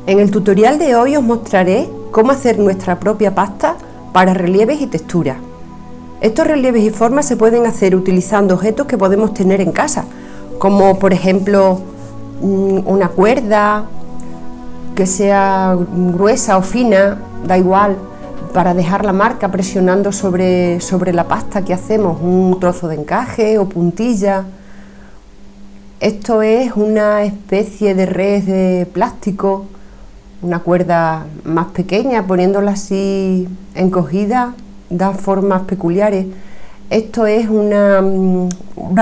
En el tutorial de hoy os mostraré cómo hacer nuestra propia pasta para relieves y texturas. Estos relieves y formas se pueden hacer utilizando objetos que podemos tener en casa, como por ejemplo una cuerda que sea gruesa o fina, da igual, para dejar la marca presionando sobre la pasta que hacemos, un trozo de encaje o puntilla. Esto es una especie de red de plástico, una cuerda más pequeña, poniéndola así encogida, da formas peculiares. Esto es una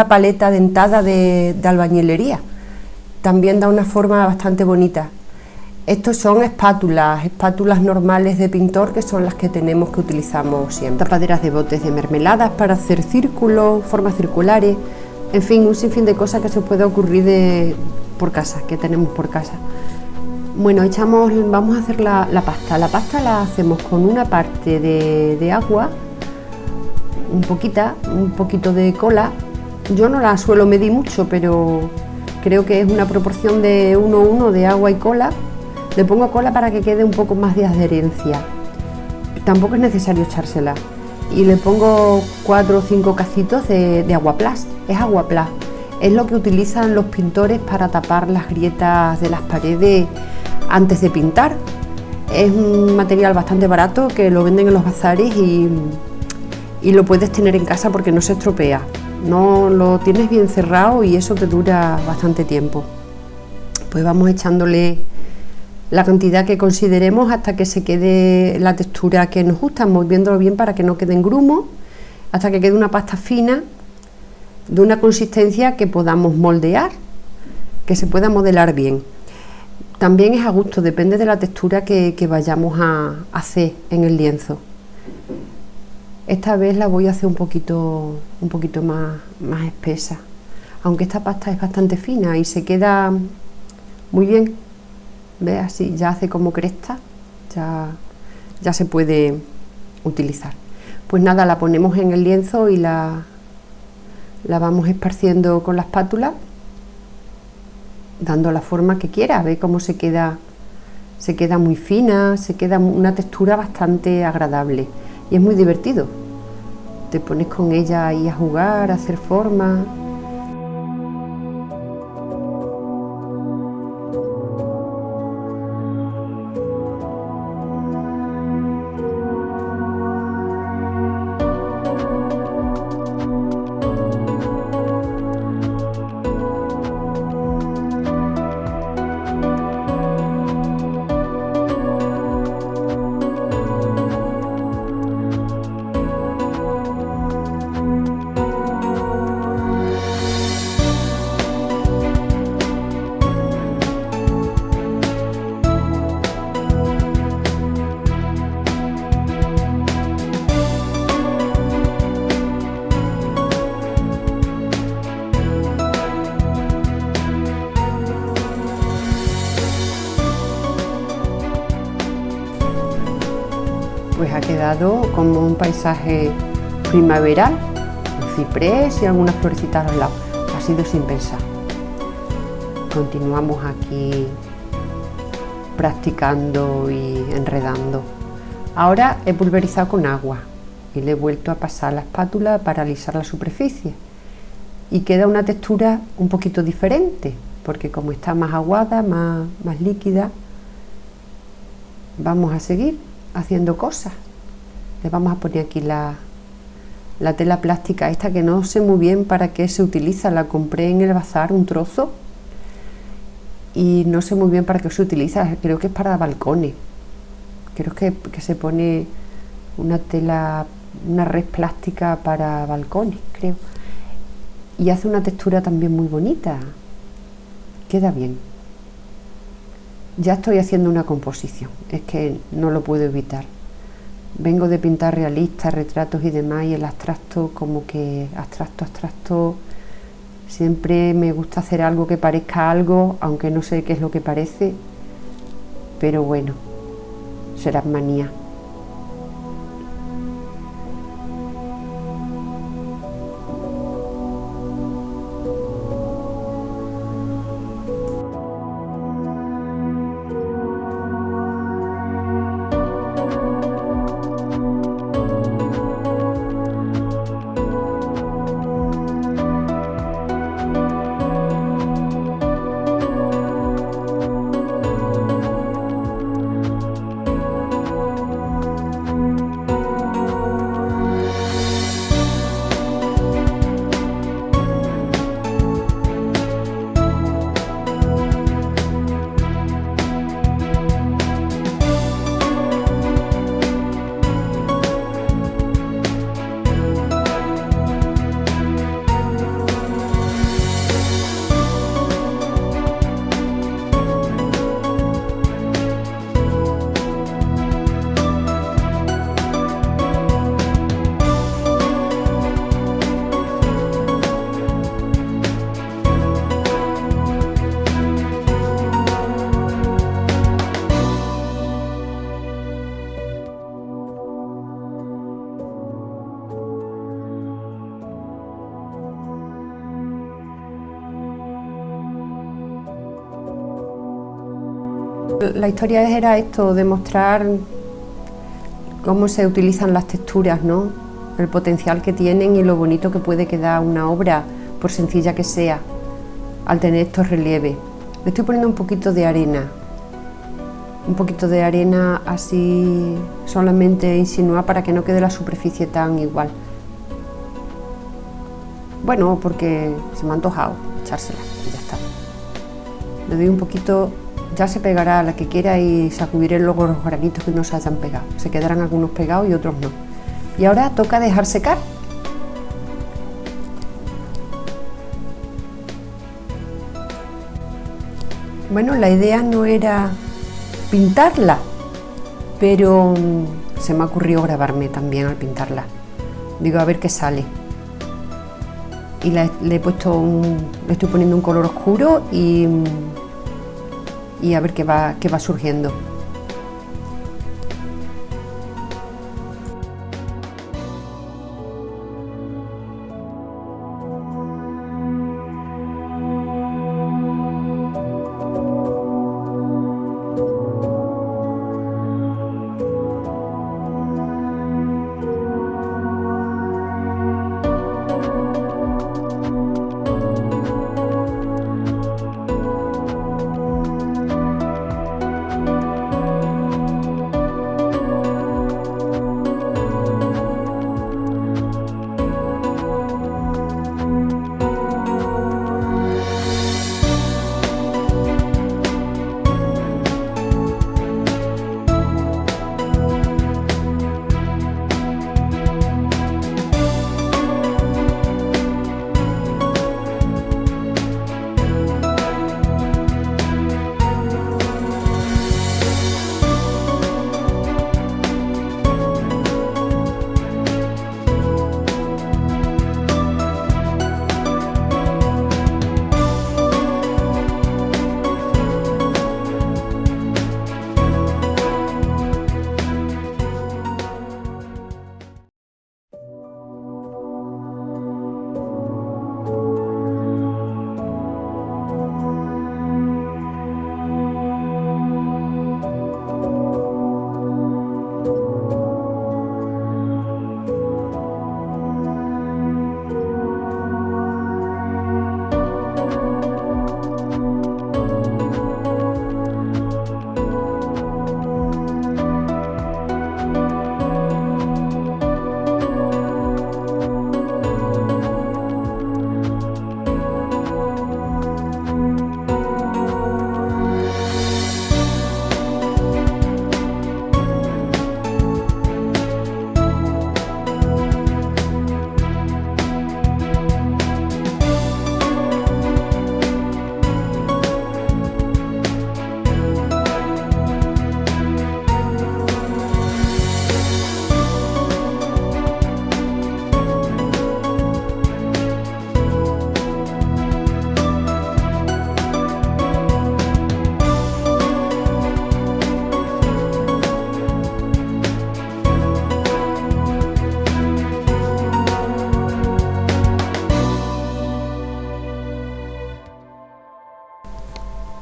paleta dentada de albañilería, también da una forma bastante bonita. Estos son espátulas normales de pintor, que son las que tenemos, que utilizamos siempre. Tapaderas de botes de mermeladas para hacer círculos, formas circulares, en fin, un sinfín de cosas que se puede ocurrir por casa, que tenemos por casa. Bueno, vamos a hacer la pasta. La pasta la hacemos con una parte de agua, un poquito de cola. Yo no la suelo medir mucho, pero creo que es una proporción de 1:1 de agua y cola. Le pongo cola para que quede un poco más de adherencia. Tampoco es necesario echársela. Y le pongo 4 o 5 cacitos de Aguaplast. Es Aguaplast. Es lo que utilizan los pintores para tapar las grietas de las paredes antes de pintar. Es un material bastante barato que lo venden en los bazares y lo puedes tener en casa porque no se estropea. No lo tienes bien cerrado y eso te dura bastante tiempo. Pues vamos echándole la cantidad que consideremos hasta que se quede la textura que nos gusta, moviéndolo bien para que no queden grumos, hasta que quede una pasta fina de una consistencia que podamos moldear, que se pueda modelar bien. También es a gusto, depende de la textura que vayamos a hacer en el lienzo. Esta vez la voy a hacer un poquito más espesa, aunque esta pasta es bastante fina y se queda muy bien. ¿Ves? Así ya hace como cresta, ya se puede utilizar. Pues nada, la ponemos en el lienzo y la vamos esparciendo con la espátula, dando la forma que quiera. Ve cómo se queda muy fina, se queda una textura bastante agradable y es muy divertido. Te pones con ella ahí a jugar, a hacer formas. Pues ha quedado como un paisaje primaveral, un ciprés y algunas florecitas a los lados. Ha sido sin pensar. Continuamos aquí practicando y enredando. Ahora he pulverizado con agua y le he vuelto a pasar la espátula para alisar la superficie. Y queda una textura un poquito diferente, porque como está más aguada, más líquida, vamos a seguir haciendo cosas. Le vamos a poner aquí la tela plástica esta, que no sé muy bien para qué se utiliza. La compré en el bazar, un trozo, y no sé muy bien para qué se utiliza. Creo que es para balcones. Creo que se pone una red plástica para balcones, creo. Y hace una textura también muy bonita. Queda bien. Ya estoy haciendo una composición, es que no lo puedo evitar. Vengo de pintar realistas, retratos y demás, y el abstracto, como que abstracto, siempre me gusta hacer algo que parezca algo, aunque no sé qué es lo que parece, pero bueno, será manía. La historia era esto, demostrar cómo se utilizan las texturas, ¿no? El potencial que tienen y lo bonito que puede quedar una obra, por sencilla que sea, al tener estos relieves. Le estoy poniendo un poquito de arena así solamente insinuar para que no quede la superficie tan igual. Bueno, porque se me ha antojado echársela y ya está. Le doy un poquito, ya se pegará a la que quiera y sacudiré luego los granitos que no se hayan pegado. Se quedarán algunos pegados y otros no. Y ahora toca dejar secar. Bueno, la idea no era pintarla, pero se me ocurrió grabarme también al pintarla. Digo, a ver qué sale. Y le estoy poniendo un color oscuro y a ver qué va surgiendo.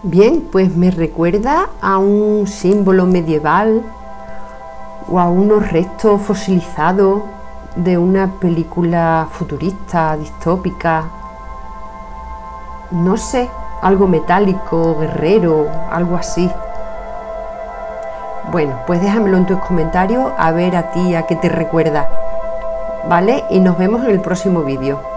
Bien, pues me recuerda a un símbolo medieval o a unos restos fosilizados de una película futurista, distópica. No sé, algo metálico, guerrero, algo así. Bueno, pues déjamelo en tus comentarios a ver a ti a qué te recuerda, ¿vale? Y nos vemos en el próximo vídeo.